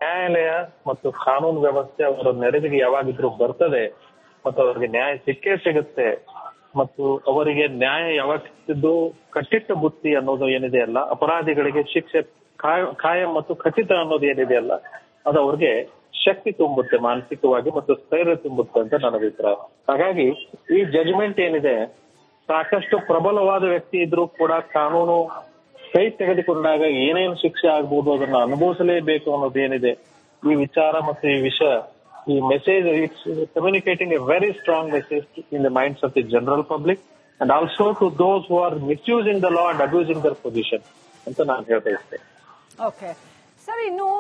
ನ್ಯಾಯಾಲಯ ಮತ್ತು ಕಾನೂನು ವ್ಯವಸ್ಥೆ ಅವರ ನೆರವಿಗೆ ಯಾವಾಗಿದ್ರು ಬರ್ತದೆ ಮತ್ತು ಅವರಿಗೆ ನ್ಯಾಯ ಸಿಕ್ಕೇ ಸಿಗುತ್ತೆ ಮತ್ತು ಅವರಿಗೆ ನ್ಯಾಯ ಯಾವಾಗ ಸಿಕ್ಕಿದ್ದು ಕಟ್ಟಿಟ್ಟ ಬುತ್ತಿ ಅನ್ನೋದು ಏನಿದೆ ಅಲ್ಲ, ಅಪರಾಧಿಗಳಿಗೆ ಶಿಕ್ಷೆ ಕಾಯಂ ಮತ್ತು ಖಚಿತ ಅನ್ನೋದು ಏನಿದೆ ಅಲ್ಲ, ಅದು ಅವ್ರಿಗೆ ಶಕ್ತಿ ತುಂಬುತ್ತೆ ಮಾನಸಿಕವಾಗಿ ಮತ್ತು ಸ್ಥೈರ್ಯ ತುಂಬುತ್ತೆ ಅಂತ ನನ್ನ ಅಭಿಪ್ರಾಯ. ಹಾಗಾಗಿ ಈ ಜಜ್ಮೆಂಟ್ ಏನಿದೆ, ಸಾಕಷ್ಟು ಪ್ರಬಲವಾದ ವ್ಯಕ್ತಿ ಇದ್ರೂ ಕೂಡ ಕಾನೂನು ಕೈ ತೆಗೆದುಕೊಂಡಾಗ ಏನೇನು ಶಿಕ್ಷೆ ಆಗ್ಬೋದು ಅದನ್ನ ಅನುಭವಿಸಲೇಬೇಕು ಅನ್ನೋದು ಏನಿದೆ, ಈ ವಿಚಾರ ಮತ್ತು ಈ ವಿಷಯ, ಈ message it's communicating a very strong message in the minds of the general public and also to those who are misusing the law and abusing their position ಅಂತ ನಾನು ಹೇಳ್ತಾ ಇರ್ತೇನೆ. ಓಕೆ ಸರ್, ಇನ್ನು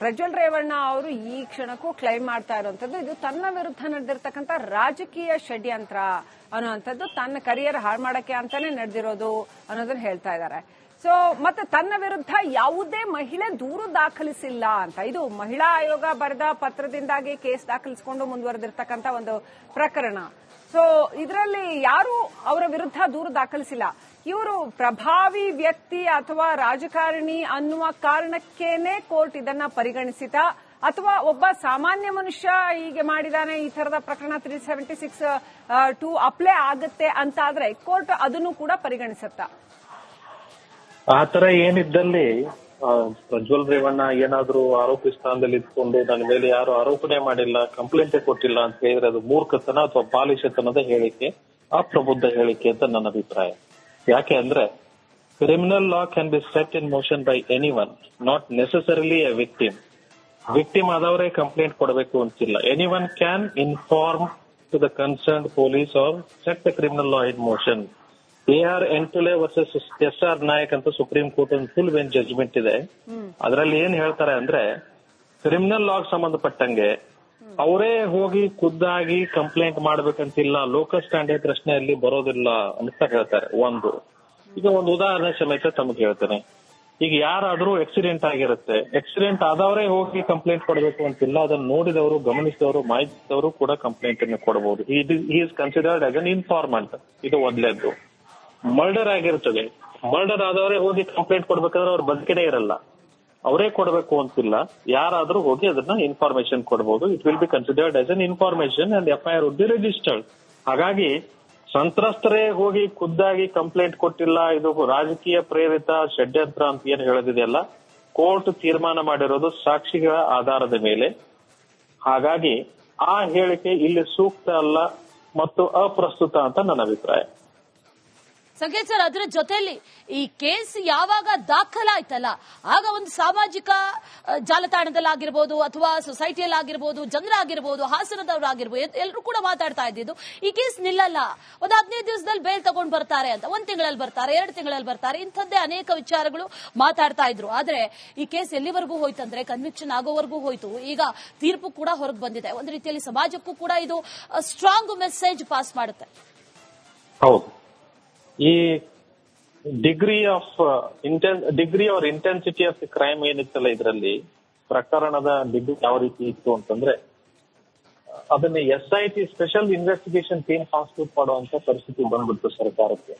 ಪ್ರಜ್ವಲ್ ರೇವಣ್ಣ ಅವರು ಈ ಕ್ಷಣಕ್ಕೂ ಕ್ಲೈಮ್ ಮಾಡ್ತಾ ಇರುವಂತದ್ದು ಇದು ತನ್ನ ವಿರುದ್ಧ ನಡೆದಿರ್ತಕ್ಕಂಥ ರಾಜಕೀಯ ಷಡ್ಯಂತ್ರ ಅನ್ನುವಂಥದ್ದು, ತನ್ನ ಕರಿಯರ್ ಹಾಳು ಮಾಡಕ್ಕೆ ಅಂತಾನೆ ನಡೆದಿರೋದು ಅನ್ನೋದನ್ನ ಹೇಳ್ತಾ ಇದ್ದಾರೆ. ಸೊ ಮತ್ತೆ ತನ್ನ ವಿರುದ್ಧ ಯಾವುದೇ ಮಹಿಳೆ ದೂರು ದಾಖಲಿಸಿಲ್ಲ ಅಂತ, ಇದು ಮಹಿಳಾ ಆಯೋಗ ಬರೆದ ಪತ್ರದಿಂದಾಗಿ ಕೇಸ್ ದಾಖಲಿಸಿಕೊಂಡು ಮುಂದುವರೆದಿರ್ತಕ್ಕಂಥ ಒಂದು ಪ್ರಕರಣ. ಸೊ ಇದರಲ್ಲಿ ಯಾರು ಅವರ ವಿರುದ್ಧ ದೂರು ದಾಖಲಿಸಿಲ್ಲ. ಇವರು ಪ್ರಭಾವಿ ವ್ಯಕ್ತಿ ಅಥವಾ ರಾಜಕಾರಣಿ ಅನ್ನುವ ಕಾರಣಕ್ಕೇನೆ ಕೋರ್ಟ್ ಇದನ್ನ ಪರಿಗಣಿಸಿತ, ಅಥವಾ ಒಬ್ಬ ಸಾಮಾನ್ಯ ಮನುಷ್ಯ ಹೀಗೆ ಮಾಡಿದಾನೆ, ಈ ತರದ ಪ್ರಕರಣ 376(2) ಅಪ್ಲೈ ಆಗುತ್ತೆ ಅಂತ ಆದ್ರೆ ಕೋರ್ಟ್ ಅದನ್ನು ಕೂಡ ಪರಿಗಣಿಸುತ್ತಾ? ಆ ತರ ಏನಿದ್ದಲ್ಲಿ ಪ್ರಜ್ವಲ್ ರೇವಣ್ಣ ಏನಾದ್ರೂ ಆರೋಪಿ ಸ್ಥಾನದಲ್ಲಿ ಇದ್ಕೊಂಡು ನನ್ನ ಮೇಲೆ ಯಾರು ಆರೋಪಣೆ ಮಾಡಿಲ್ಲ, ಕಂಪ್ಲೇಂಟೇ ಕೊಟ್ಟಿಲ್ಲ ಅಂತ ಹೇಳಿದ್ರೆ ಅದು ಮೂರ್ಖತನ ಅಥವಾ ಬಾಲಿಶತನದ ಹೇಳಿಕೆ, ಅಪ್ರಬುದ್ಧ ಹೇಳಿಕೆ ಅಂತ ನನ್ನ ಅಭಿಪ್ರಾಯ. ಯಾಕೆ ಅಂದ್ರೆ criminal law can be set in motion by anyone, not necessarily a victim ಆದವರೇ ಕಂಪ್ಲೇಂಟ್ ಕೊಡಬೇಕು ಅಂತಿಲ್ಲ. Anyone can inform to the concern police or set the criminal law in motion. AR Antulay versus SR Nayak ಅಂತ supreme court ಒಂದು full bench judgement ಇದೆ. ಅದರಲ್ಲಿ ಏನ್ ಹೇಳ್ತಾರೆ ಅಂದ್ರೆ ಕ್ರಿಮಿನಲ್ ಲಾಗ್ ಸಂಬಂಧಪಟ್ಟಂಗೆ ಅವರೇ ಹೋಗಿ ಖುದ್ದಾಗಿ ಕಂಪ್ಲೇಂಟ್ ಮಾಡ್ಬೇಕಂತಿಲ್ಲ, ಲೋಕಲ್ ಸ್ಟ್ಯಾಂಡರ್ಡ್ ಪ್ರಶ್ನೆಯಲ್ಲಿ ಬರೋದಿಲ್ಲ ಅಂತ ಹೇಳ್ತಾರೆ. ಈಗ ಒಂದು ಉದಾಹರಣೆ ಸಮೇತ ತಮಗೆ ಹೇಳ್ತೇನೆ. ಈಗ ಯಾರಾದ್ರೂ ಆಕ್ಸಿಡೆಂಟ್ ಆಗಿರುತ್ತೆ, ಆಕ್ಸಿಡೆಂಟ್ ಆದವರೇ ಹೋಗಿ ಕಂಪ್ಲೇಂಟ್ ಕೊಡಬೇಕು ಅಂತಿಲ್ಲ, ಅದನ್ನ ನೋಡಿದವರು, ಗಮನಿಸಿದವರು, ಮಾಹಿತಿದವರು ಕೂಡ ಕಂಪ್ಲೇಂಟ್ ಅನ್ನು ಕೊಡಬಹುದು. He is considered as an informant. ಇದು ಮೊದಲೇದ್ದು. ಮರ್ಡರ್ ಆಗಿರ್ತದೆ, ಮರ್ಡರ್ ಆದವರೇ ಹೋಗಿ ಕಂಪ್ಲೇಂಟ್ ಕೊಡ್ಬೇಕಾದ್ರೆ ಅವ್ರು ಬದುಕಿನೇ ಇರಲ್ಲ, ಅವರೇ ಕೊಡಬೇಕು ಅಂತಿಲ್ಲ, ಯಾರಾದ್ರೂ ಹೋಗಿ ಅದನ್ನ ಇನ್ಫಾರ್ಮೇಶನ್ ಕೊಡಬಹುದು. It will be considered as an information and FIR would be registered. ಹಾಗಾಗಿ ಸಂತ್ರಸ್ತರೇ ಹೋಗಿ ಖುದ್ದಾಗಿ ಕಂಪ್ಲೇಂಟ್ ಕೊಟ್ಟಿಲ್ಲ, ಇದು ರಾಜಕೀಯ ಪ್ರೇರಿತ ಷಡ್ಯಂತ್ರ ಅಂತ ಏನ್ ಹೇಳೋದಿದೆಯಲ್ಲ, ಕೋರ್ಟ್ ತೀರ್ಮಾನ ಮಾಡಿರೋದು ಸಾಕ್ಷಿಗಳ ಆಧಾರದ ಮೇಲೆ. ಹಾಗಾಗಿ ಆ ಹೇಳಿಕೆ ಇಲ್ಲಿ ಸೂಕ್ತ ಅಲ್ಲ ಮತ್ತು ಅಪ್ರಸ್ತುತ ಅಂತ ನನ್ನ ಅಭಿಪ್ರಾಯ. ಸಂಕೇತ್ ಸರ್, ಅದರ ಜೊತೆಯಲ್ಲಿ ಈ ಕೇಸ್ ಯಾವಾಗ ದಾಖಲಾಯ್ತಲ್ಲ ಆಗ ಒಂದು ಸಾಮಾಜಿಕ ಜಾಲತಾಣದಲ್ಲಾಗಿರ್ಬೋದು ಅಥವಾ ಸೊಸೈಟಿಯಲ್ಲಾಗಿರ್ಬೋದು, ಜನರಾಗಿರ್ಬೋದು, ಹಾಸನದವರಾಗಿರ್ಬೋದು, ಎಲ್ಲರೂ ಕೂಡ ಮಾತಾಡ್ತಾ ಇದ್ದಿದ್ದು ಈ ಕೇಸ್ ನಿಲ್ಲಲ್ಲ, ಒಂದು 15 ದಿವಸದಲ್ಲಿ ಬೇಲ್ ತಗೊಂಡು ಬರ್ತಾರೆ ಅಂತ, 1 ತಿಂಗಳಲ್ಲಿ ಬರ್ತಾರೆ, 2 ತಿಂಗಳಲ್ಲಿ ಬರ್ತಾರೆ, ಇಂಥದ್ದೇ ಅನೇಕ ವಿಚಾರಗಳು ಮಾತಾಡ್ತಾ ಇದ್ರು. ಆದ್ರೆ ಈ ಕೇಸ್ ಎಲ್ಲಿವರೆಗೂ ಹೋಯ್ತಂದ್ರೆ ಕನ್ವಿಕ್ಷನ್ ಆಗೋವರೆಗೂ ಹೋಯ್ತು. ಈಗ ತೀರ್ಪು ಕೂಡ ಹೊರಗೆ ಬಂದಿದೆ. ಒಂದು ರೀತಿಯಲ್ಲಿ ಸಮಾಜಕ್ಕೂ ಕೂಡ ಇದು ಸ್ಟ್ರಾಂಗ್ ಮೆಸೇಜ್ ಪಾಸ್ ಮಾಡುತ್ತೆ. ಹೌದು, ಈ degree or intensity of the crime ಏನಿತ್ತಲ್ಲ, ಇದರಲ್ಲಿ ಪ್ರಕರಣದ ಡಿಗ್ರಿ ಯಾವ ರೀತಿ ಇತ್ತು ಅಂತಂದ್ರೆ ಅದನ್ನ SIT special investigation team constitute ಮಾಡುವಂತ ಪರಿಸ್ಥಿತಿ ಬಂದ್ಬಿಡ್ತು ಸರ್ಕಾರಕ್ಕೆ.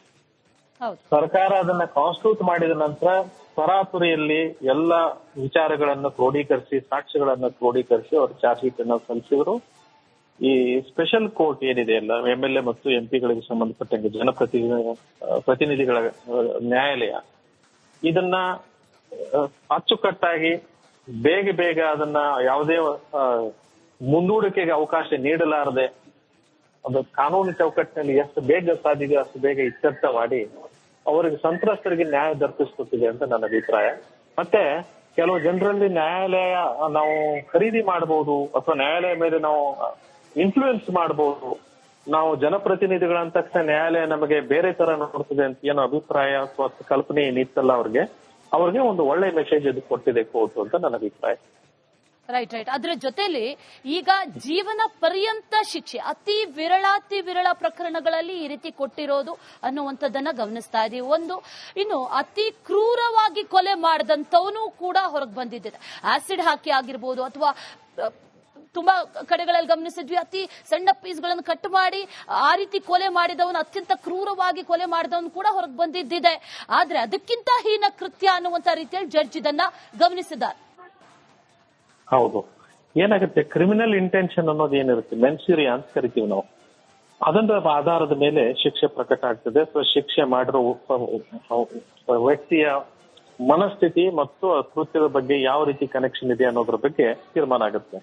ಸರ್ಕಾರ ಅದನ್ನ ಕಾನ್ಸ್ಟಿಟ್ಯೂಟ್ ಮಾಡಿದ ನಂತರ ತರಾತುರಿಯಲ್ಲಿ ಎಲ್ಲ ವಿಚಾರಗಳನ್ನು ಕ್ರೋಢೀಕರಿಸಿ, ಸಾಕ್ಷ್ಯಗಳನ್ನು ಕ್ರೋಢೀಕರಿಸಿ ಅವರು ಚಾರ್ಜ್ ಶೀಟ್ ಅನ್ನು ಸಲ್ಲಿಸಿದ್ರು. ಈ ಸ್ಪೆಷಲ್ ಕೋರ್ಟ್ ಏನಿದೆ ಅಲ್ಲ, MLA ಮತ್ತು MP ಗಳಿಗೆ ಸಂಬಂಧಪಟ್ಟಂಗೆ ಪ್ರತಿನಿಧಿಗಳ ನ್ಯಾಯಾಲಯ, ಇದನ್ನ ಅಚ್ಚುಕಟ್ಟಾಗಿ ಬೇಗ ಅದನ್ನ ಯಾವುದೇ ಮುಂದೂಡಿಕೆಗೆ ಅವಕಾಶ ನೀಡಲಾರದೆ ಅದು ಕಾನೂನು ಚೌಕಟ್ಟಿನಲ್ಲಿ ಎಷ್ಟು ಬೇಗ ಸಾಧ್ಯತೆ ಅಷ್ಟು ಬೇಗ ಇತ್ಯರ್ಥ ಮಾಡಿ ಅವರಿಗೆ ಸಂತ್ರಸ್ತರಿಗೆ ನ್ಯಾಯ ದೊರಕಿಸ್ಕೊಟ್ಟಿದೆ ಅಂತ ನನ್ನ ಅಭಿಪ್ರಾಯ. ಮತ್ತೆ ಕೆಲವು ಜನರಲ್ಲಿ ನ್ಯಾಯಾಲಯ ನಾವು ಖರೀದಿ ಮಾಡಬಹುದು ಅಥವಾ ನ್ಯಾಯಾಲಯ ಮೇಲೆ ನಾವು ಇನ್ಫ್ಲೂಯೆನ್ಸ್ ಮಾಡಬಹುದು, ನಾವು ಜನಪ್ರತಿನಿಧಿಗಳಂತ ತಕ್ಷಣ ನ್ಯಾಯಾಲಯ ನಮಗೆ ಬೇರೆ ತರ ನೋಡ್ತದೆ ಅಂತ ಏನೋ ಅಭಿಪ್ರಾಯ ಅಥವಾ ಕಲ್ಪನೆ ಏನಿತ್ತಲ್ಲ ಅವ್ರಿಗೆ ಒಂದು ಒಳ್ಳೆ ಮೆಸೇಜ್ ಇದು ಕೊಟ್ಟಿದೆ ಕೋರ್ಟ್ ಅಂತ ನನ್ನ ಅಭಿಪ್ರಾಯ. ರೈಟ್. ಅದರ ಜೊತೆಲಿ ಈಗ ಜೀವನ ಪರ್ಯಂತ ಶಿಕ್ಷೆ ಅತಿ ವಿರಳ ಪ್ರಕರಣಗಳಲ್ಲಿ ಈ ರೀತಿ ಕೊಟ್ಟಿರೋದು ಅನ್ನುವಂಥದ್ದನ್ನ ಗಮನಿಸ್ತಾ ಇದೀವಿ. ಇನ್ನು ಅತಿ ಕ್ರೂರವಾಗಿ ಕೊಲೆ ಮಾಡಿದಂತವನು ಕೂಡ ಹೊರಗೆ ಬಂದಿದ್ದಿದೆ. ಆಸಿಡ್ ಹಾಕಿ ಆಗಿರ್ಬೋದು ಅಥವಾ ತುಂಬಾ ಕಡೆಗಳಲ್ಲಿ ಗಮನಿಸಿದ್ವಿ, ಅತಿ ಸಣ್ಣ ಪೀಸ್ಗಳನ್ನು ಕಟ್ ಮಾಡಿ ಆ ರೀತಿ ಕೊಲೆ ಮಾಡಿದವನು, ಅತ್ಯಂತ ಕ್ರೂರವಾಗಿ ಕೊಲೆ ಮಾಡಿದವನು ಕೂಡ ಹೊರಗೆ ಬಂದಿದ್ದಿದೆ. ಆದ್ರೆ ಅದಕ್ಕಿಂತ ಹೀನ ಕೃತ್ಯ ಅನ್ನುವಂತ ರೀತಿಯಲ್ಲಿ ಜಡ್ಜ್ ಇದನ್ನ ಗಮನಿಸಿದ್ದಾರೆ. ಹೌದು. ಏನಾಗುತ್ತೆ, ಕ್ರಿಮಿನಲ್ ಇಂಟೆನ್ಷನ್ ಅನ್ನೋದು ಏನಿರುತ್ತೆ, ಮೆನ್ಸಿರಿಯಾ ಅಂತ ಕರಿತೀವಿ ನಾವು, ಅದರ ಆಧಾರದ ಮೇಲೆ ಶಿಕ್ಷೆ ಪ್ರಕಟ ಆಗ್ತದೆ. ಶಿಕ್ಷೆ ಮಾಡಿರೋ ವ್ಯಕ್ತಿಯ ಮನಸ್ಥಿತಿ ಮತ್ತು ಕೃತ್ಯದ ಬಗ್ಗೆ ಯಾವ ರೀತಿ ಕನೆಕ್ಷನ್ ಇದೆ ಅನ್ನೋದ್ರ ಬಗ್ಗೆ ತೀರ್ಮಾನ ಆಗುತ್ತೆ.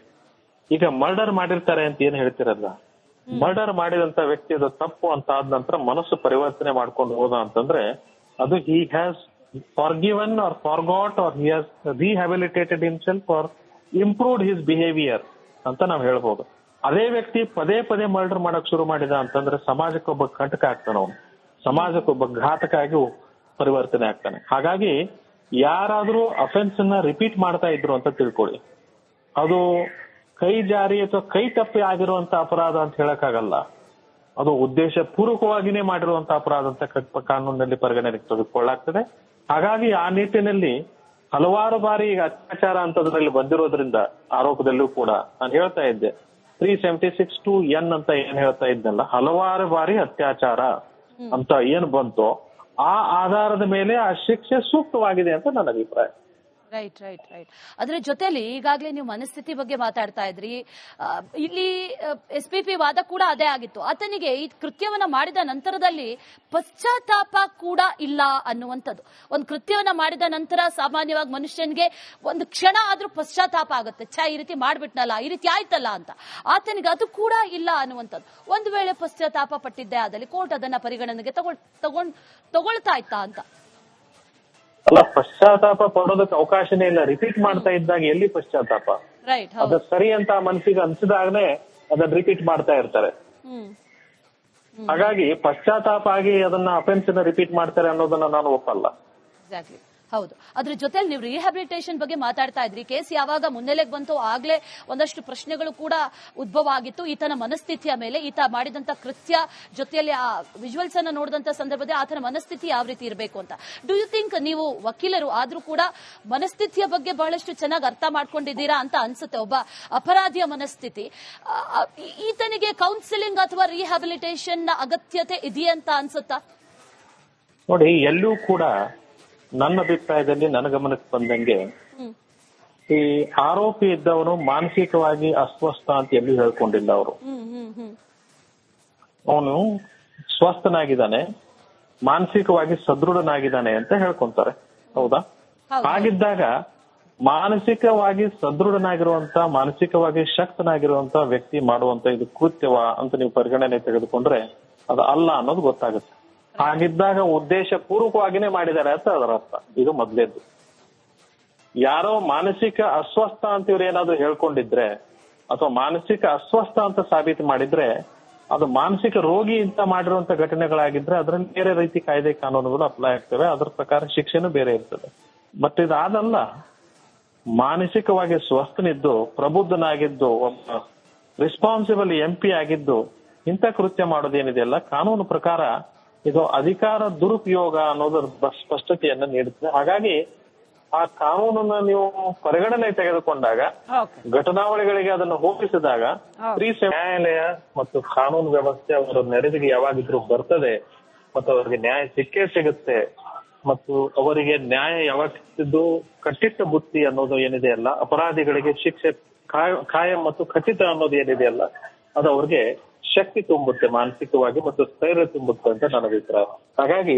ಈಗ ಮರ್ಡರ್ ಮಾಡಿರ್ತಾರೆ ಅಂತ ಏನ್ ಹೇಳ್ತಿರಲ್ಲ, ಮರ್ಡರ್ ಮಾಡಿದಂತ ವ್ಯಕ್ತಿ ಅದು ತಪ್ಪು ಅಂತ ಆದ ನಂತರ ಮನಸ್ಸು ಪರಿವರ್ತನೆ ಮಾಡ್ಕೊಂಡು ಹೋದ ಅಂತಂದ್ರೆ ಅದು he has forgiven or forgot or he has rehabilitated himself or improved his behaviour ಅಂತ ನಾವ್ ಹೇಳ್ಬೋದು. ಅದೇ ವ್ಯಕ್ತಿ ಪದೇ ಪದೇ ಮರ್ಡರ್ ಮಾಡಕ್ ಶುರು ಮಾಡಿದ ಅಂತಂದ್ರೆ ಸಮಾಜಕ್ಕೊಬ್ಬ ಕಂಟಕ ಆಗ್ತಾನೆ, ಅವನು ಸಮಾಜಕ್ಕೊಬ್ಬ ಘಾತಕ ಆಗಿ ಪರಿವರ್ತನೆ ಆಗ್ತಾನೆ. ಹಾಗಾಗಿ ಯಾರಾದ್ರೂ ಅಫೆನ್ಸ್ ಅನ್ನ ರಿಪೀಟ್ ಮಾಡ್ತಾ ಇದ್ರು ಅಂತ ತಿಳ್ಕೊಳ್ಳಿ, ಅದು ಕೈ ಜಾರಿ ಅಥವಾ ಕೈ ತಪ್ಪಿ ಆಗಿರುವಂತ ಅಪರಾಧ ಅಂತ ಹೇಳಕ್ಕಾಗಲ್ಲ, ಅದು ಉದ್ದೇಶ ಪೂರ್ವಕವಾಗಿನೇ ಮಾಡಿರುವಂತ ಅಪರಾಧ ಅಂತ ಕಾನೂನಿನಲ್ಲಿ ಪರಿಗಣನೆಗೆ ತೆಗೆದುಕೊಳ್ಳಾಗ್ತದೆ. ಹಾಗಾಗಿ ಆ ನಿಟ್ಟಿನಲ್ಲಿ ಹಲವಾರು ಬಾರಿ ಈಗ ಅತ್ಯಾಚಾರ ಅಂತದ್ರಲ್ಲಿ ಬಂದಿರೋದ್ರಿಂದ ಆರೋಪದಲ್ಲೂ ಕೂಡ ನಾನು ಹೇಳ್ತಾ ಇದ್ದೆ 376(2)N ಅಂತ ಏನ್ ಹೇಳ್ತಾ ಇದ್ನಲ್ಲ, ಹಲವಾರು ಬಾರಿ ಅತ್ಯಾಚಾರ ಅಂತ ಏನ್ ಬಂತೋ ಆ ಆಧಾರದ ಮೇಲೆ ಆ ಶಿಕ್ಷೆ ಸೂಕ್ತವಾಗಿದೆ ಅಂತ ನನ್ನ ಅಭಿಪ್ರಾಯ. Right right right. ಅದರ ಜೊತೆಲಿ ಈಗಾಗಲೇ ನೀವು ಮನಸ್ಥಿತಿ ಬಗ್ಗೆ ಮಾತಾಡ್ತಾ ಇದ್ರಿ. ಇಲ್ಲಿ SPP ವಾದ ಕೂಡ ಅದೇ ಆಗಿತ್ತು, ಆತನಿಗೆ ಈ ಕೃತ್ಯವನ್ನ ಮಾಡಿದ ನಂತರದಲ್ಲಿ ಪಶ್ಚಾತ್ತಾಪ ಕೂಡ ಇಲ್ಲ ಅನ್ನುವಂಥದ್ದು. ಒಂದು ಕೃತ್ಯವನ್ನ ಮಾಡಿದ ನಂತರ ಸಾಮಾನ್ಯವಾಗಿ ಮನುಷ್ಯನಿಗೆ ಒಂದು ಕ್ಷಣ ಆದ್ರೂ ಪಶ್ಚಾತ್ತಾಪ ಆಗುತ್ತೆ, ಈ ರೀತಿ ಮಾಡ್ಬಿಟ್ನಲ್ಲ, ಈ ರೀತಿ ಆಯ್ತಲ್ಲ ಅಂತ. ಆತನಿಗೆ ಅದು ಕೂಡ ಇಲ್ಲ ಅನ್ನುವಂಥದ್ದು. ಒಂದು ವೇಳೆ ಪಶ್ಚಾತ್ತಾಪ ಪಟ್ಟಿದ್ದೆ ಆದಲ್ಲಿ ಕೋರ್ಟ್ ಅದನ್ನ ಪರಿಗಣನೆಗೆ ತಗೊಳ್ತಾ ಇತ್ತಾ ಅಂತ? ಅಲ್ಲ, ಪಶ್ಚಾತ್ತಾಪ ಪಡೋದಕ್ಕೆ ಅವಕಾಶನೇ ಇಲ್ಲ. ರಿಪೀಟ್ ಮಾಡ್ತಾ ಇದ್ದಾಗ ಎಲ್ಲಿ ಪಶ್ಚಾತ್ತಾಪ? ಅದು ಸರಿ ಅಂತ ಮನಸ್ಸಿಗೆ ಅನ್ಸಿದಾಗನೇ ಅದನ್ನ ರಿಪೀಟ್ ಮಾಡ್ತಾ ಇರ್ತಾರೆ. ಹಾಗಾಗಿ ಪಶ್ಚಾತ್ತಾಪ ಆಗಿ ಅದನ್ನ ಅಫೆನ್ಸ್ ರಿಪೀಟ್ ಮಾಡ್ತಾರೆ ಅನ್ನೋದನ್ನ ನಾನು ಒಪ್ಪಲ್ಲ. ಹೌದು. ಅದ್ರ ಜೊತೆಲಿ ನೀವು ರಿಹ್ಯಾಬಿಲಿಟೇಷನ್ ಬಗ್ಗೆ ಮಾತಾಡ್ತಾ ಇದ್ರಿ. ಕೇಸ್ ಯಾವಾಗ ಮುನ್ನೆಲೆಗೆ ಬಂತು ಆಗ್ಲೇ ಒಂದಷ್ಟು ಪ್ರಶ್ನೆಗಳು ಕೂಡ ಉದ್ಭವ ಆಗಿತ್ತು ಈತನ ಮನಸ್ಥಿತಿಯ ಮೇಲೆ. ಈತ ಮಾಡಿದಂತ ಕೃತ್ಯ ಜೊತೆಯಲ್ಲಿ ಆ ವಿಜುವಲ್ಸ್ ಅನ್ನ ನೋಡಿದಂತ ಸಂದರ್ಭದಲ್ಲಿ ಆತನ ಮನಸ್ಥಿತಿ ಯಾವ ರೀತಿ ಇರಬೇಕು ಅಂತ. ಡು ಯು ಥಿಂಕ್ ನೀವು ವಕೀಲರು ಆದ್ರೂ ಕೂಡ ಮನಸ್ಥಿತಿಯ ಬಗ್ಗೆ ಬಹಳಷ್ಟು ಚೆನ್ನಾಗಿ ಅರ್ಥ ಮಾಡ್ಕೊಂಡಿದ್ದೀರಾ ಅಂತ ಅನ್ಸುತ್ತೆ? ಒಬ್ಬ ಅಪರಾಧಿಯ ಮನಸ್ಥಿತಿ, ಈತನಿಗೆ ಕೌನ್ಸಿಲಿಂಗ್ ಅಥವಾ ರಿಹ್ಯಾಬಿಲಿಟೇಷನ್ ಅಗತ್ಯತೆ ಇದೆಯಾ ಅಂತ ಅನ್ಸುತ್ತಾ? ನೋಡಿ, ಎಲ್ಲೂ ಕೂಡ ನನ್ನ ಅಭಿಪ್ರಾಯದಲ್ಲಿ ನನ್ನ ಗಮನಕ್ಕೆ ಬಂದಂಗೆ ಈ ಆರೋಪಿ ಇದ್ದವನು ಮಾನಸಿಕವಾಗಿ ಅಸ್ವಸ್ಥ ಅಂತ ಎಲ್ಲೂ ಹೇಳ್ಕೊಂಡಿಲ್ಲ. ಅವರು ಅವನು ಸ್ವಸ್ಥನಾಗಿದ್ದಾನೆ, ಮಾನಸಿಕವಾಗಿ ಸದೃಢನಾಗಿದ್ದಾನೆ ಅಂತ ಹೇಳ್ಕೊಂತಾರೆ. ಹೌದಾ? ಹಾಗಿದ್ದಾಗ ಮಾನಸಿಕವಾಗಿ ಸದೃಢನಾಗಿರುವಂತ, ಮಾನಸಿಕವಾಗಿ ಶಕ್ತನಾಗಿರುವಂತ ವ್ಯಕ್ತಿ ಮಾಡುವಂತ ಇದು ಕೃತ್ಯವ ಅಂತ ನೀವು ಪರಿಗಣನೆ ತೆಗೆದುಕೊಂಡ್ರೆ ಅದು ಅಲ್ಲ ಅನ್ನೋದು ಗೊತ್ತಾಗುತ್ತೆ. ಹಾಗಿದ್ದಾಗ ಉದ್ದೇಶ ಪೂರ್ವಕವಾಗಿನೇ ಮಾಡಿದ್ದಾರೆ ಅಂತ ಅದರ ಅರ್ಥ. ಇದು ಮೊದಲೇದ್ದು. ಯಾರೋ ಮಾನಸಿಕ ಅಸ್ವಸ್ಥ ಅಂತ ಇವ್ರು ಏನಾದ್ರು ಹೇಳ್ಕೊಂಡಿದ್ರೆ ಅಥವಾ ಮಾನಸಿಕ ಅಸ್ವಸ್ಥ ಅಂತ ಸಾಬೀತು ಮಾಡಿದ್ರೆ ಅದು ಮಾನಸಿಕ ರೋಗಿ ಅಂತ ಮಾಡಿರುವಂತ ಘಟನೆಗಳಾಗಿದ್ರೆ ಅದರಲ್ಲಿ ಬೇರೆ ರೀತಿ ಕಾಯ್ದೆ ಕಾನೂನುಗಳು ಅಪ್ಲೈ ಆಗ್ತವೆ, ಅದರ ಪ್ರಕಾರ ಶಿಕ್ಷೆನೂ ಬೇರೆ ಇರ್ತದೆ. ಬಟ್ ಇದಾದಲ್ಲ, ಮಾನಸಿಕವಾಗಿ ಸ್ವಸ್ಥನಿದ್ದು, ಪ್ರಬುದ್ಧನಾಗಿದ್ದು, ಒಬ್ಬ ರೆಸ್ಪಾನ್ಸಿಬಲ್ MP ಆಗಿದ್ದು ಇಂಥ ಕೃತ್ಯ ಮಾಡೋದೇನಿದೆಯಲ್ಲ, ಕಾನೂನು ಪ್ರಕಾರ ಇದು ಅಧಿಕಾರ ದುರುಪಯೋಗ ಅನ್ನೋದರ ಸ್ಪಷ್ಟತೆಯನ್ನ ನೀಡುತ್ತದೆ. ಹಾಗಾಗಿ ಆ ಕಾನೂನನ್ನ ನೀವು ಪರಿಗಣನೆ ತೆಗೆದುಕೊಂಡಾಗ, ಘಟನಾವಳಿಗಳಿಗೆ ಅದನ್ನು ಹೋಲಿಸಿದಾಗ ನ್ಯಾಯಾಲಯ ಮತ್ತು ಕಾನೂನು ವ್ಯವಸ್ಥೆ ಅವರ ನೆರವಿಗೆ ಯಾವಾಗಿದ್ರು ಬರ್ತದೆ ಮತ್ತು ಅವರಿಗೆ ನ್ಯಾಯ ಸಿಕ್ಕೇ ಸಿಗುತ್ತೆ. ಮತ್ತು ಅವರಿಗೆ ನ್ಯಾಯ ಯಾವಾಗ ಸಿಕ್ತಿದ್ದು ಕಟ್ಟಿಟ್ಟ ಬುತ್ತಿ ಅನ್ನೋದು ಏನಿದೆಯಲ್ಲ, ಅಪರಾಧಿಗಳಿಗೆ ಶಿಕ್ಷೆ ಕಾಯಂ ಮತ್ತು ಖಚಿತ ಅನ್ನೋದು ಏನಿದೆಯಲ್ಲ, ಅದು ಅವ್ರಿಗೆ ಶಕ್ತಿ ತುಂಬುತ್ತೆ ಮಾನಸಿಕವಾಗಿ ಮತ್ತು ಸ್ಥೈರ್ಯ ತುಂಬುತ್ತೆ ಅಂತ ನನ್ನ ಅಭಿಪ್ರಾಯ. ಹಾಗಾಗಿ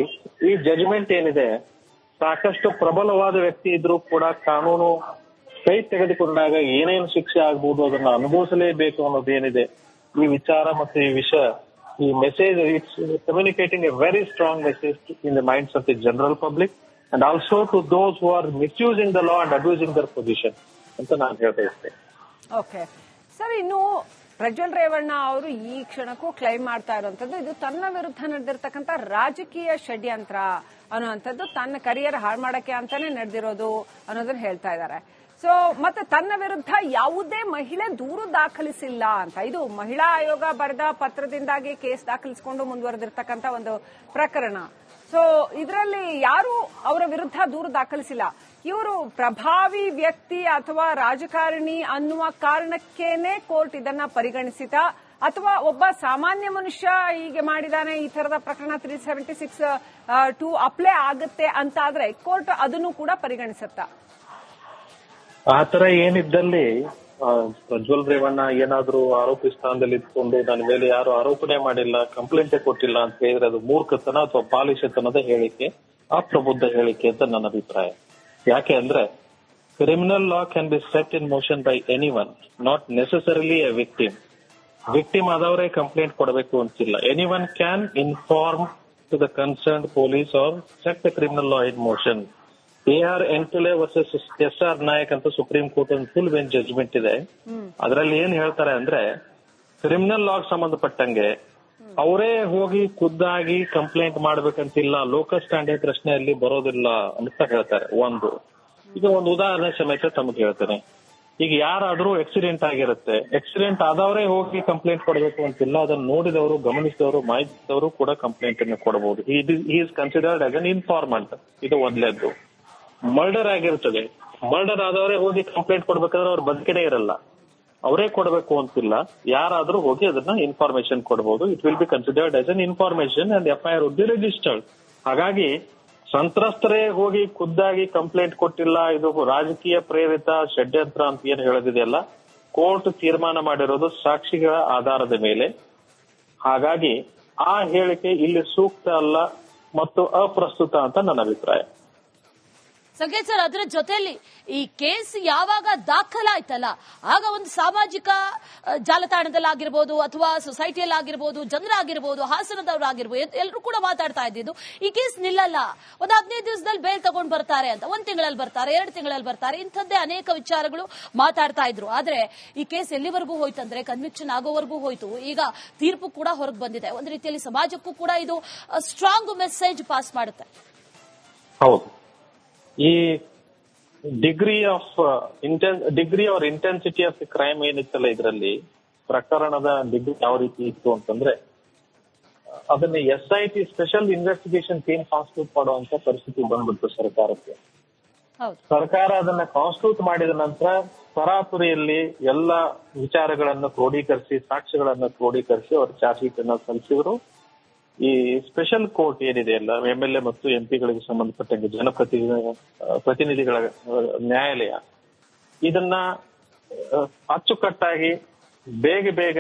ಈ ಜಜ್ಮೆಂಟ್ ಏನಿದೆ, ಸಾಕಷ್ಟು ಪ್ರಬಲವಾದ ವ್ಯಕ್ತಿ ಇದ್ರೂ ಕೂಡ ಕಾನೂನು ಕೈ ತೆಗೆದುಕೊಂಡಾಗ ಏನೇನು ಶಿಕ್ಷೆ ಆಗ್ಬಹುದು ಅದನ್ನ ಅನುಭವಿಸಲೇಬೇಕು ಅನ್ನೋದು ಏನಿದೆ, ಈ ವಿಚಾರ ಮತ್ತು ಈ ವಿಷಯ, ಈ message it's communicating a very strong message in the minds of the general public and also to those who are misusing the law and abusing their position ಅಂತ ನಾನು ಹೇಳ್ತಾ ಇರ್ತೇನೆ. ಓಕೆ ಸರ್, ಇನ್ನು ಪ್ರಜ್ವಲ್ ರೇವಣ್ಣ ಅವರು ಈ ಕ್ಷಣಕ್ಕೂ ಕ್ಲೈಮ್ ಮಾಡ್ತಾ ಇರುವಂತದ್ದು ಇದು ತನ್ನ ವಿರುದ್ಧ ನಡೆದಿರ್ತಕ್ಕಂಥ ರಾಜಕೀಯ ಷಡ್ಯಂತ್ರ ಅನ್ನುವಂಥದ್ದು, ತನ್ನ ಕರಿಯರ್ ಹಾಳು ಮಾಡಕ್ಕೆ ಅಂತಾನೆ ನಡೆದಿರೋದು ಅನ್ನೋದನ್ನ ಹೇಳ್ತಾ ಇದ್ದಾರೆ. ಸೊ ಮತ್ತೆ ತನ್ನ ವಿರುದ್ಧ ಯಾವುದೇ ಮಹಿಳೆ ದೂರು ದಾಖಲಿಸಿಲ್ಲ ಅಂತ. ಇದು ಮಹಿಳಾ ಆಯೋಗ ಬರೆದ ಪತ್ರದಿಂದಾಗಿ ಕೇಸ್ ದಾಖಲಿಸಿಕೊಂಡು ಮುಂದುವರೆದಿರ್ತಕ್ಕಂಥ ಒಂದು ಪ್ರಕರಣ. ಸೊ ಇದರಲ್ಲಿ ಯಾರು ಅವರ ವಿರುದ್ಧ ದೂರು ದಾಖಲಿಸಿಲ್ಲ. ಇವರು ಪ್ರಭಾವಿ ವ್ಯಕ್ತಿ ಅಥವಾ ರಾಜಕಾರಣಿ ಅನ್ನುವ ಕಾರಣಕ್ಕೇನೆ ಕೋರ್ಟ್ ಇದನ್ನ ಪರಿಗಣಿಸಿದ, ಅಥವಾ ಒಬ್ಬ ಸಾಮಾನ್ಯ ಮನುಷ್ಯ ಹೀಗೆ ಮಾಡಿದಾನೆ, ಈ ತರದ ಪ್ರಕರಣ 376(2) ಅಪ್ಲೈ ಆಗುತ್ತೆ ಅಂತ ಆದ್ರೆ ಕೋರ್ಟ್ ಅದನ್ನು ಕೂಡ ಪರಿಗಣಿಸುತ್ತಾ? ಆತರ ಏನಿದ್ದಲ್ಲಿ ಪ್ರಜ್ವಲ್ ರೇವಣ್ಣ ಏನಾದ್ರೂ ಆರೋಪಿ ಸ್ಥಾನದಲ್ಲಿ ಇಟ್ಕೊಂಡು ನನ್ನ ಮೇಲೆ ಯಾರು ಆರೋಪನೆ ಮಾಡಿಲ್ಲ, ಕಂಪ್ಲೇಂಟೇ ಕೊಟ್ಟಿಲ್ಲ ಅಂತ ಹೇಳಿದ್ರೆ ಅದು ಮೂರ್ಖತನ ಅಥವಾ ಬಾಲಿಶತನದ ಹೇಳಿಕೆ, ಅಪ್ರಬುದ್ಧ ಹೇಳಿಕೆ ಅಂತ ನನ್ನ ಅಭಿಪ್ರಾಯ. ಯಾಕೆ ಅಂದ್ರೆ criminal law can be set in motion by anyone, not necessarily a victim ಆದವರೇ ಕಂಪ್ಲೇಂಟ್ ಕೊಡಬೇಕು ಅಂತಿಲ್ಲ. Anyone can inform to the concern police or set the criminal law in motion. AR Antulay versus SR Nayak ಅಂತ supreme court ಒಂದು full bench judgement ಇದೆ. ಅದರಲ್ಲಿ ಏನ್ ಹೇಳ್ತಾರೆ ಅಂದ್ರೆ ಕ್ರಿಮಿನಲ್ ಲಾಗ್ ಸಂಬಂಧಪಟ್ಟಂಗೆ ಅವರೇ ಹೋಗಿ ಖುದ್ದಾಗಿ ಕಂಪ್ಲೇಂಟ್ ಮಾಡ್ಬೇಕಂತಿಲ್ಲ, ಲೋಕಲ್ ಸ್ಟ್ಯಾಂಡರ್ಡ್ ಪ್ರಶ್ನೆಯಲ್ಲಿ ಬರೋದಿಲ್ಲ ಅಂತ ಹೇಳ್ತಾರೆ. ಈಗ ಒಂದು ಉದಾಹರಣೆ ಸಮೇತ ತಮಗೆ ಹೇಳ್ತೇನೆ. ಈಗ ಯಾರಾದ್ರೂ ಆಕ್ಸಿಡೆಂಟ್ ಆಗಿರುತ್ತೆ, ಆಕ್ಸಿಡೆಂಟ್ ಆದವರೇ ಹೋಗಿ ಕಂಪ್ಲೇಂಟ್ ಕೊಡಬೇಕು ಅಂತಿಲ್ಲ, ಅದನ್ನ ನೋಡಿದವರು, ಗಮನಿಸಿದವರು, ಮಾಹಿತಿದವರು ಕೂಡ ಕಂಪ್ಲೇಂಟ್ ಅನ್ನು ಕೊಡಬಹುದು. Is considered as an informant. ಇದು ಒಂದ್ಲೇದ್ದು. ಮರ್ಡರ್ ಆಗಿರ್ತದೆ, ಮರ್ಡರ್ ಆದವರೇ ಹೋಗಿ ಕಂಪ್ಲೇಂಟ್ ಕೊಡ್ಬೇಕಾದ್ರೆ ಅವ್ರು ಬದುಕಿನೇ ಇರಲ್ಲ, ಅವರೇ ಕೊಡಬೇಕು ಅಂತಿಲ್ಲ, ಯಾರಾದ್ರೂ ಹೋಗಿ ಅದನ್ನ ಇನ್ಫಾರ್ಮೇಶನ್ ಕೊಡಬಹುದು. It will be considered as an information and FIR would be registered. ಹಾಗಾಗಿ ಸಂತ್ರಸ್ತರೇ ಹೋಗಿ ಖುದ್ದಾಗಿ ಕಂಪ್ಲೇಂಟ್ ಕೊಟ್ಟಿಲ್ಲ, ಇದು ರಾಜಕೀಯ ಪ್ರೇರಿತ ಷಡ್ಯಂತ್ರ ಅಂತ ಏನ್ ಹೇಳೋದಿದೆಯಲ್ಲ, ಕೋರ್ಟ್ ತೀರ್ಮಾನ ಮಾಡಿರೋದು ಸಾಕ್ಷಿಗಳ ಆಧಾರದ ಮೇಲೆ. ಹಾಗಾಗಿ ಆ ಹೇಳಿಕೆ ಇಲ್ಲಿ ಸೂಕ್ತ ಅಲ್ಲ ಮತ್ತು ಅಪ್ರಸ್ತುತ ಅಂತ ನನ್ನ ಅಭಿಪ್ರಾಯ. ಸಂಕೇತ್ ಸರ್, ಅದರ ಜೊತೆಯಲ್ಲಿ ಈ ಕೇಸ್ ಯಾವಾಗ ದಾಖಲಾಯ್ತಲ್ಲ ಆಗ ಒಂದು ಸಾಮಾಜಿಕ ಜಾಲತಾಣದಲ್ಲಾಗಿರ್ಬೋದು ಅಥವಾ ಸೊಸೈಟಿಯಲ್ಲಾಗಿರ್ಬೋದು, ಜನರಾಗಿರ್ಬೋದು, ಹಾಸನದವರಾಗಿರ್ಬೋದು, ಎಲ್ಲರೂ ಕೂಡ ಮಾತಾಡ್ತಾ ಇದ್ದಿದ್ದು ಈ ಕೇಸ್ ನಿಲ್ಲಲ್ಲ, ಒಂದು 15 ದಿವಸದಲ್ಲಿ ಬೇಲ್ ತಗೊಂಡು ಬರ್ತಾರೆ ಅಂತ, 1 ತಿಂಗಳಲ್ಲಿ ಬರ್ತಾರೆ, 2 ತಿಂಗಳಲ್ಲಿ ಬರ್ತಾರೆ, ಇಂಥದ್ದೇ ಅನೇಕ ವಿಚಾರಗಳು ಮಾತಾಡ್ತಾ ಇದ್ರು. ಆದ್ರೆ ಈ ಕೇಸ್ ಎಲ್ಲಿವರೆಗೂ ಹೋಯ್ತಂದ್ರೆ ಕನ್ವಿಕ್ಷನ್ ಆಗೋವರೆಗೂ ಹೋಯ್ತು. ಈಗ ತೀರ್ಪು ಕೂಡ ಹೊರಗೆ ಬಂದಿದೆ. ಒಂದು ರೀತಿಯಲ್ಲಿ ಸಮಾಜಕ್ಕೂ ಕೂಡ ಇದು ಸ್ಟ್ರಾಂಗ್ ಮೆಸೇಜ್ ಪಾಸ್ ಮಾಡುತ್ತೆ. ಹೌದು. ಈ degree or intensity of the crime ಏನಿತ್ತಲ್ಲ, ಇದರಲ್ಲಿ ಪ್ರಕರಣದ ಡಿಗ್ರಿ ಯಾವ ರೀತಿ ಇತ್ತು ಅಂತಂದ್ರೆ ಅದನ್ನ SIT special investigation team constitute ಮಾಡುವಂತ ಪರಿಸ್ಥಿತಿ ಬಂದ್ಬಿಡ್ತು ಸರ್ಕಾರಕ್ಕೆ. ಸರ್ಕಾರ ಅದನ್ನ ಕಾನ್ಸ್ಟಿಟ್ಯೂಟ್ ಮಾಡಿದ ನಂತರ ತರಾತುರಿಯಲ್ಲಿ ಎಲ್ಲ ವಿಚಾರಗಳನ್ನು ಕ್ರೋಢೀಕರಿಸಿ, ಸಾಕ್ಷ್ಯಗಳನ್ನು ಕ್ರೋಢೀಕರಿಸಿ ಅವರು ಚಾರ್ಜ್ ಶೀಟ್ ಅನ್ನ ಸಲ್ಲಿಸಿದ್ರು. ಈ ಸ್ಪೆಷಲ್ ಕೋರ್ಟ್ ಏನಿದೆ ಅಲ್ಲ, MLA ಮತ್ತು MP ಗಳಿಗೆ ಸಂಬಂಧಪಟ್ಟಂಗೆ ಪ್ರತಿನಿಧಿಗಳ ನ್ಯಾಯಾಲಯ, ಇದನ್ನ ಅಚ್ಚುಕಟ್ಟಾಗಿ ಬೇಗ